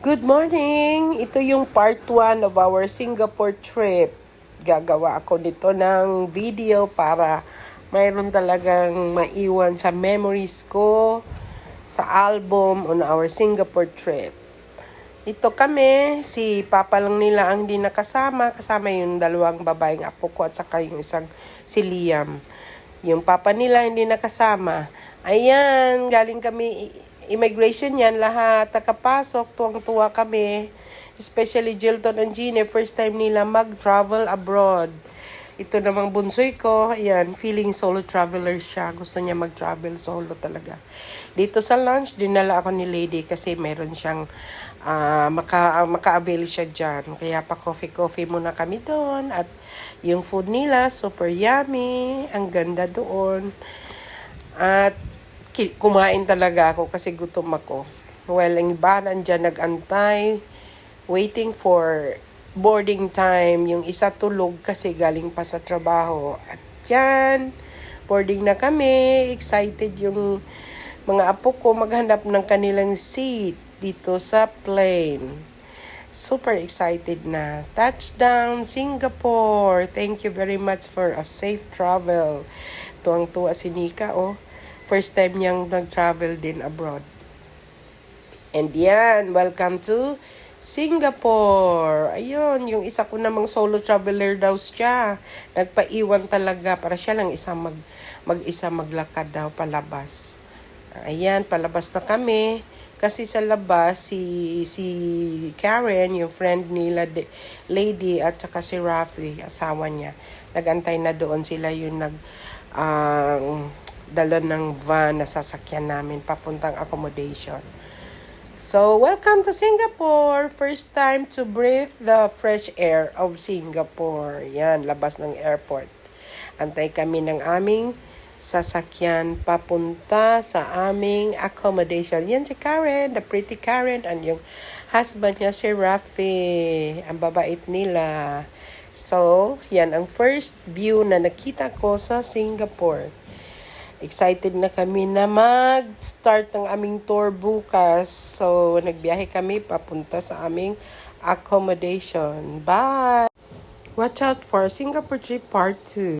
Good morning! Ito yung part 1 of our Singapore trip. Gagawa ako nito ng video para mayroon talagang maiwan sa memories ko sa album on our Singapore trip. Ito kami, si Papa lang nila ang di nakasama. Kasama yung dalawang babaeng apo ko at saka yung isang si Liam. Yung Papa nila hindi nakasama. Ayan, galing kami immigration yan, lahat nakapasok, tuwang-tuwa kami. Especially Jilton and Gine, first time nila mag-travel abroad. Ito namang bunsoy ko, ayan, feeling solo traveler siya. Gusto niya mag-travel solo talaga. Dito sa lunch, dinala ako ni Lady kasi meron siyang maka-avail siya dyan. Kaya pa coffee muna kami doon. At yung food nila, super yummy. Ang ganda doon. At kumain talaga ako kasi gutom ako. Well, ang iba nandyan nag-antay, waiting for boarding time. Yung isa tulog kasi galing pa sa trabaho. At yan, boarding na kami. Excited yung mga apo ko maghanap ng kanilang seat dito sa plane. Super excited na. Touchdown, Singapore! Thank you very much for a safe travel. Tuwang-tuwa si Nika, oh. First time niyang nag-travel din abroad. And yan, welcome to Singapore. Ayun, yung isa ko namang solo traveler daw siya. Nagpaiwan talaga para siya lang mag-isa maglakad daw palabas. Ayan, palabas na kami. Kasi sa labas, si Karen, yung friend nila, Lady, at saka si Rafi, asawa niya. Nagantay na doon sila yung dala ng van na sasakyan namin papuntang accommodation. So, welcome to Singapore! First time to breathe the fresh air of Singapore. Yan, labas ng airport. Antay kami ng aming sasakyan papunta sa aming accommodation. Yan si Karen, the pretty Karen, and yung husband niya si Rafi. Ang babait nila. So, yan ang first view na nakita ko sa Singapore. Excited na kami na mag-start ng aming tour bukas. So, nagbiyahe kami papunta sa aming accommodation. Bye! Watch out for Singapore trip part 2.